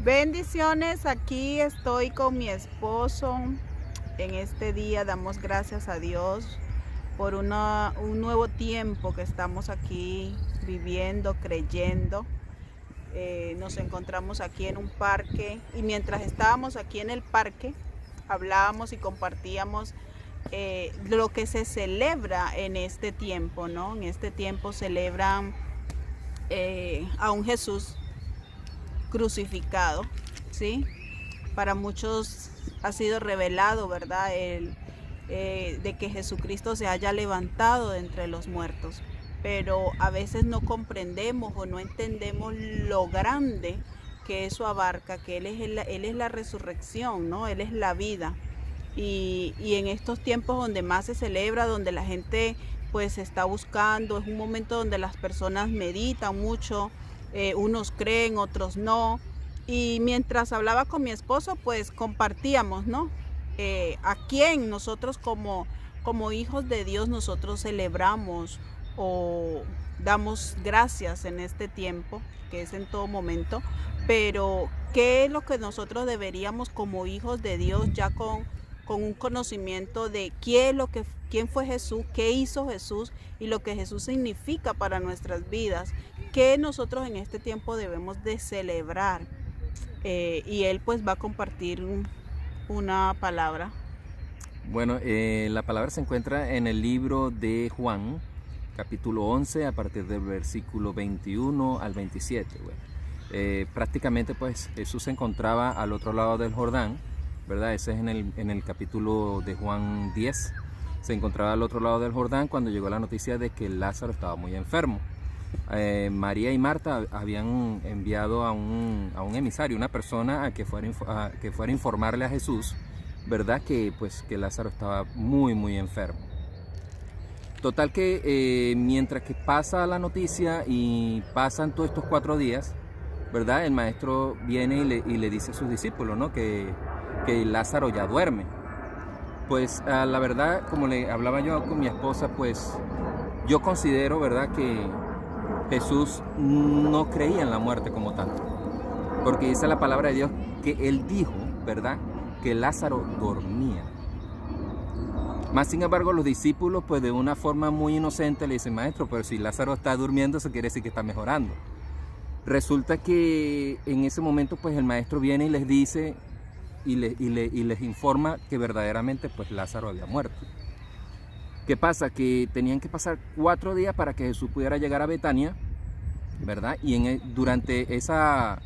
Bendiciones, aquí estoy con mi esposo. En este día damos gracias a Dios por un nuevo tiempo que estamos aquí viviendo, creyendo. Nos encontramos aquí en un parque y mientras estábamos aquí en el parque hablábamos y compartíamos lo que se celebra en este tiempo, ¿no? En este tiempo celebran a un Jesús crucificado, ¿sí? Para muchos ha sido revelado, ¿verdad? De que Jesucristo se haya levantado de entre los muertos, pero a veces no comprendemos o no entendemos lo grande que eso abarca, que Él es la resurrección, ¿no? Él es la vida. Y en estos tiempos donde más se celebra, donde la gente pues está buscando, es un momento donde las personas meditan mucho, unos creen, otros no. Y mientras hablaba con mi esposo, pues compartíamos, ¿no? A quién nosotros como hijos de Dios nosotros celebramos o damos gracias en este tiempo, que es en todo momento, pero qué es lo que nosotros deberíamos como hijos de Dios ya con un conocimiento de quién fue Jesús, qué hizo Jesús y lo que Jesús significa para nuestras vidas, que nosotros en este tiempo debemos de celebrar. Y él pues va a compartir una palabra. Bueno, la palabra se encuentra en el libro de Juan, capítulo 11, a partir del versículo 21 al 27. Bueno, prácticamente pues Jesús se encontraba al otro lado del Jordán, ¿verdad? Ese es en el capítulo de Juan 10. Se encontraba al otro lado del Jordán cuando llegó la noticia de que Lázaro estaba muy enfermo. María y Marta habían enviado a un emisario, una persona a que fuera a informarle a Jesús, ¿verdad? Que Lázaro estaba muy enfermo. Total que mientras que pasa la noticia y pasan todos estos 4 días, ¿verdad? El maestro viene y le dice a sus discípulos, ¿no? Que Lázaro ya duerme. Pues la verdad, como le hablaba yo con mi esposa, pues yo considero, ¿verdad? Que Jesús no creía en la muerte como tal, porque dice la palabra de Dios que Él dijo, ¿verdad?, que Lázaro dormía. Más sin embargo, los discípulos, pues de una forma muy inocente le dicen: maestro, pero si Lázaro está durmiendo, eso quiere decir que está mejorando. Resulta que en ese momento, pues el maestro viene y les dice y les informa que verdaderamente, pues Lázaro había muerto. ¿Qué pasa? Que tenían que pasar 4 días para que Jesús pudiera llegar a Betania, ¿verdad? Y durante ese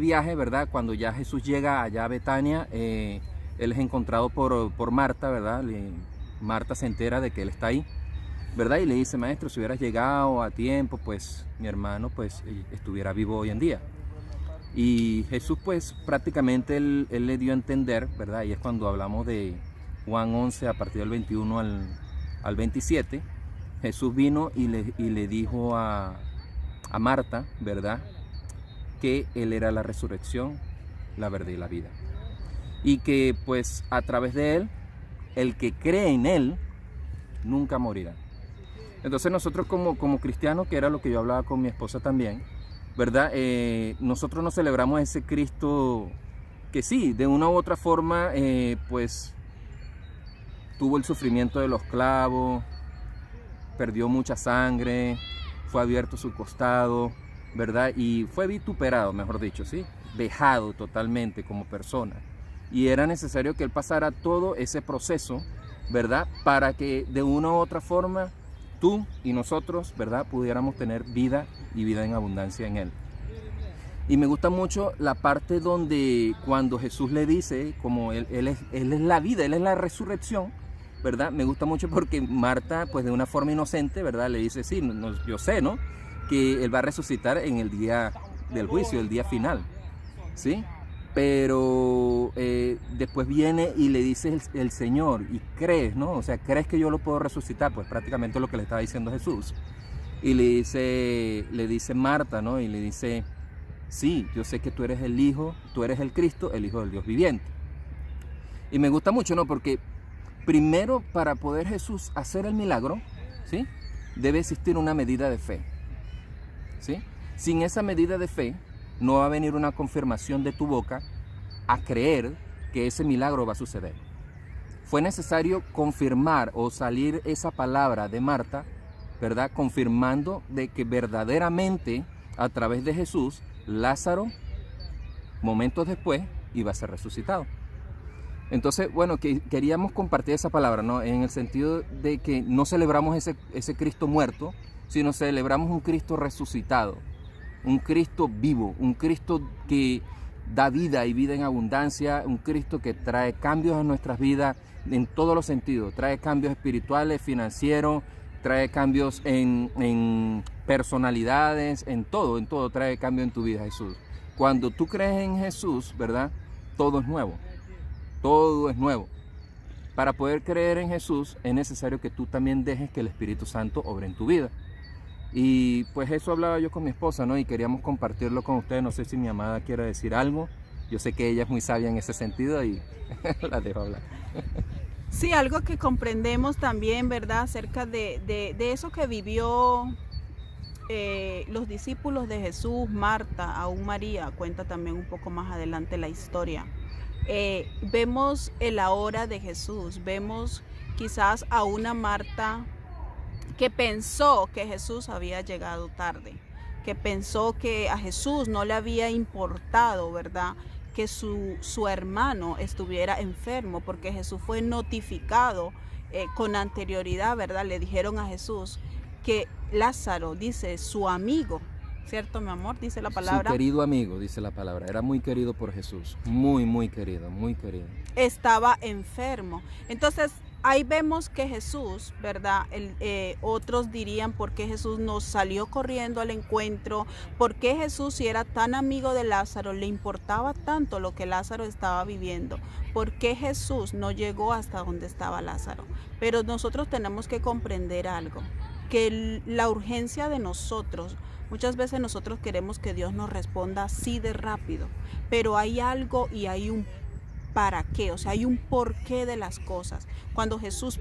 viaje, ¿verdad? Cuando ya Jesús llega allá a Betania, Él es encontrado por Marta, ¿verdad? Marta se entera de que Él está ahí, ¿verdad? Y le dice: maestro, si hubieras llegado a tiempo, pues mi hermano pues estuviera vivo hoy en día. Y Jesús pues prácticamente él le dio a entender, ¿verdad? Y es cuando hablamos de Juan 11 a partir del 21 al 27, Jesús vino y le dijo a Marta, ¿verdad?, que Él era la resurrección, la verdad y la vida. Y que pues a través de Él, el que cree en Él, nunca morirá. Entonces nosotros como cristianos, que era lo que yo hablaba con mi esposa también, ¿verdad? Nosotros no celebramos ese Cristo que sí, de una u otra forma, pues tuvo el sufrimiento de los clavos, perdió mucha sangre, fue abierto su costado, ¿verdad? Y fue vituperado, mejor dicho, ¿sí? Dejado totalmente como persona. Y era necesario que Él pasara todo ese proceso, ¿verdad? Para que de una u otra forma tú y nosotros, ¿verdad?, pudiéramos tener vida y vida en abundancia en Él. Y me gusta mucho la parte donde cuando Jesús le dice, como Él es la vida, Él es la resurrección, ¿verdad? Me gusta mucho porque Marta, pues de una forma inocente, ¿verdad?, le dice: sí, yo sé, ¿no?, que Él va a resucitar en el día del juicio, el día final, ¿sí? Pero después viene y le dice el Señor: y crees, ¿no? O sea, ¿crees que yo lo puedo resucitar? Pues prácticamente lo que le estaba diciendo Jesús. Y le dice Marta, ¿no? Y le dice: sí, yo sé que tú eres el Hijo, tú eres el Cristo, el Hijo del Dios viviente. Y me gusta mucho, ¿no? Porque primero, para poder Jesús hacer el milagro, ¿sí?, debe existir una medida de fe, ¿sí? Sin esa medida de fe, no va a venir una confirmación de tu boca a creer que ese milagro va a suceder. Fue necesario confirmar o salir esa palabra de Marta, ¿verdad? Confirmando de que verdaderamente a través de Jesús, Lázaro, momentos después, iba a ser resucitado. Entonces, bueno, queríamos compartir esa palabra, ¿no? En el sentido de que no celebramos ese Cristo muerto, sino celebramos un Cristo resucitado, un Cristo vivo, un Cristo que da vida y vida en abundancia, un Cristo que trae cambios a nuestras vidas en todos los sentidos, trae cambios espirituales, financieros, trae cambios en personalidades, en todo trae cambio en tu vida, Jesús. Cuando tú crees en Jesús, ¿verdad? Todo es nuevo. Todo es nuevo. Para poder creer en Jesús es necesario que tú también dejes que el Espíritu Santo obre en tu vida. Y pues eso hablaba yo con mi esposa, ¿no? Y queríamos compartirlo con ustedes. No sé si mi amada quiere decir algo. Yo sé que ella es muy sabia en ese sentido y la dejo hablar. Sí, algo que comprendemos también, ¿verdad? Acerca de eso que vivió los discípulos de Jesús, Marta, aún María, cuenta también un poco más adelante la historia. Vemos el ahora de Jesús, vemos quizás a una Marta que pensó que Jesús había llegado tarde, que pensó que a Jesús no le había importado, ¿verdad?, que su hermano estuviera enfermo, porque Jesús fue notificado con anterioridad, ¿verdad? Le dijeron a Jesús que Lázaro, dice, su amigo, ¿cierto, mi amor? Dice la palabra. Su querido amigo, dice la palabra. Era muy querido por Jesús. Muy, muy querido, muy querido. Estaba enfermo. Entonces, ahí vemos que Jesús, ¿verdad? Otros dirían por qué Jesús no salió corriendo al encuentro, por qué Jesús, si era tan amigo de Lázaro, le importaba tanto lo que Lázaro estaba viviendo, por qué Jesús no llegó hasta donde estaba Lázaro. Pero nosotros tenemos que comprender algo, que la urgencia de nosotros, muchas veces nosotros queremos que Dios nos responda así de rápido, pero hay algo y hay un para qué, o sea, hay un porqué de las cosas. Cuando Jesús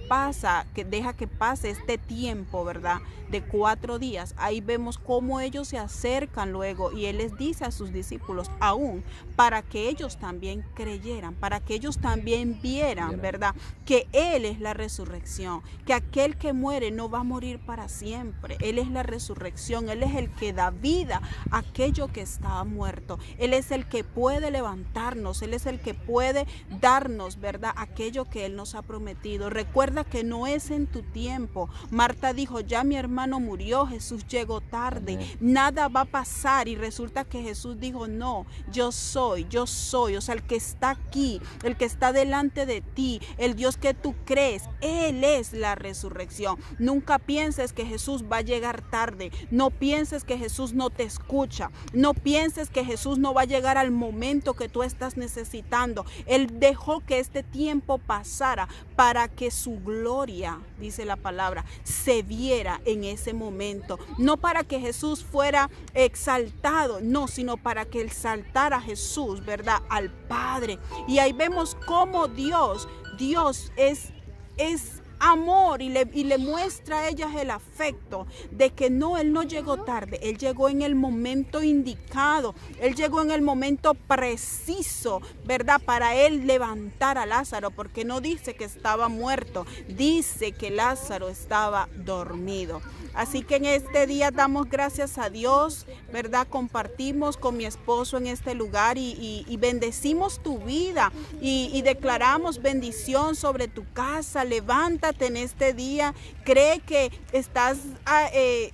que deja que pase este tiempo, ¿verdad?, de 4 días, ahí vemos cómo ellos se acercan luego y Él les dice a sus discípulos aún, para que ellos también creyeran, para que ellos también vieran, ¿verdad?, que Él es la resurrección, que aquel que muere no va a morir para siempre. Él es la resurrección, Él es el que da vida a aquello que está muerto. Él es el que puede levantarnos, Él es el que puede darnos, ¿verdad?, aquello que Él nos ha prometido. Recuerda que no es en tu tiempo. Marta dijo, ya mi hermano murió, Jesús llegó tarde, amén, nada va a pasar. Y resulta que Jesús dijo, no, yo soy, o sea, el que está aquí, el que está delante de ti, el Dios que tú crees, Él es la resurrección. Nunca pienses que Jesús va a llegar tarde, no pienses que Jesús no te escucha, no pienses que Jesús no va a llegar al momento que tú estás necesitando. Él dejó que este tiempo pasara para que su gloria, dice la palabra, se viera en ese momento. No para que Jesús fuera exaltado, no, sino para que exaltara a Jesús, ¿verdad?, al Padre. Y ahí vemos cómo Dios es amor y le muestra a ellas el afecto de que no, Él no llegó tarde, Él llegó en el momento indicado, Él llegó en el momento preciso, ¿verdad?, para Él levantar a Lázaro, porque no dice que estaba muerto, dice que Lázaro estaba dormido. Así que en este día damos gracias a Dios, ¿verdad? Compartimos con mi esposo en este lugar y bendecimos tu vida y declaramos bendición sobre tu casa. Levántate en este día, cree que estás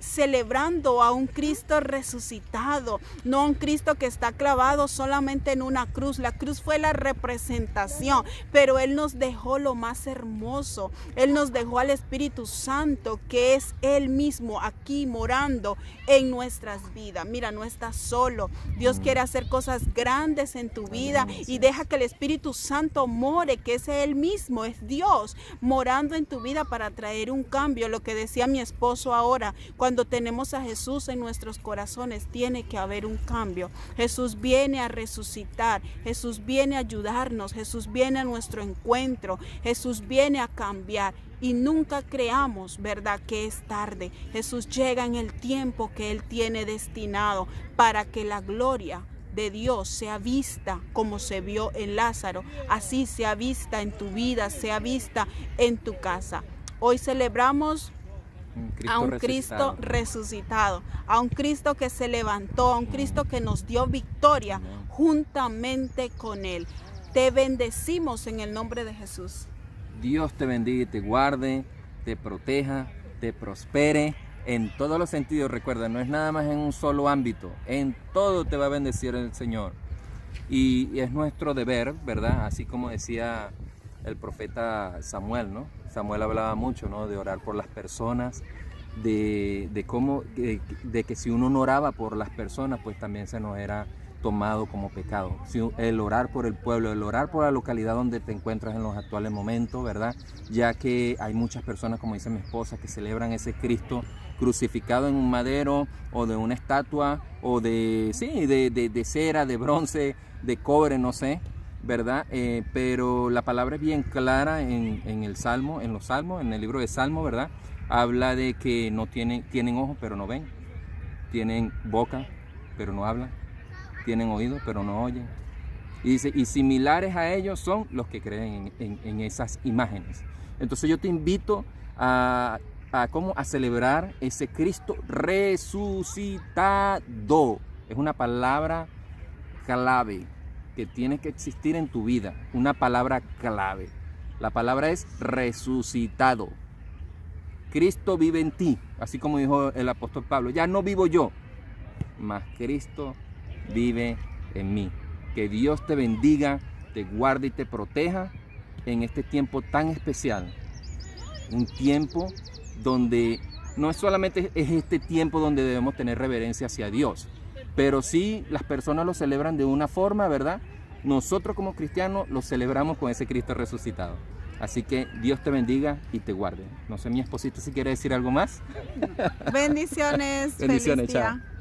celebrando a un Cristo resucitado, no a un Cristo que está clavado solamente en una cruz. La cruz fue la representación, pero Él nos dejó lo más hermoso. Él nos dejó al Espíritu Santo, que es Él mismo aquí morando en nuestras vidas. Mira, no estás solo. Dios quiere hacer cosas grandes en tu vida y deja que el Espíritu Santo more, que es Él mismo, es Dios morando en tu vida para traer un cambio. Lo que decía mi esposo ahora, cuando tenemos a Jesús en nuestros corazones, tiene que haber un cambio. Jesús viene a resucitar, Jesús viene a ayudarnos, Jesús viene a nuestro encuentro, Jesús viene a cambiar. Y nunca creamos, ¿verdad?, que es tarde. Jesús llega en el tiempo que Él tiene destinado para que la gloria de Dios sea vista como se vio en Lázaro, así sea vista en tu vida, sea vista en tu casa. Hoy celebramos a un Cristo resucitado, a un Cristo que se levantó, a un Cristo que nos dio victoria juntamente con Él. Te bendecimos en el nombre de Jesús. Dios te bendiga y te guarde, te proteja, te prospere en todos los sentidos. Recuerda, no es nada más en un solo ámbito, en todo te va a bendecir el Señor. Y es nuestro deber, ¿verdad? Así como decía el profeta Samuel, ¿no? Samuel hablaba mucho, ¿no? De orar por las personas, de cómo, de que si uno no oraba por las personas, pues también se nos era tomado como pecado. El orar por el pueblo, el orar por la localidad donde te encuentras en los actuales momentos, ¿verdad? Ya que hay muchas personas, como dice mi esposa, que celebran ese Cristo crucificado en un madero o de una estatua o de cera, de bronce, de cobre, no sé, ¿verdad? Pero la palabra es bien clara en el Salmo, en los Salmos, en el libro de Salmo, ¿verdad? Habla de que no tienen ojos pero no ven, tienen boca pero no hablan, tienen oídos pero no oyen. Y dice, y similares a ellos son los que creen en esas imágenes. Entonces yo te invito a celebrar ese Cristo resucitado. Es una palabra clave que tiene que existir en tu vida, una palabra clave. La palabra es resucitado. Cristo vive en ti, así como dijo el apóstol Pablo. Ya no vivo yo, mas Cristo vive en mí. Que Dios te bendiga, te guarde y te proteja en este tiempo tan especial. Un tiempo donde no es solamente es este tiempo donde debemos tener reverencia hacia Dios, pero sí las personas lo celebran de una forma, ¿verdad? Nosotros como cristianos lo celebramos con ese Cristo resucitado. Así que Dios te bendiga y te guarde. No sé, mi esposito, si quiere decir algo más. Bendiciones. Bendiciones, Feliz día. chao.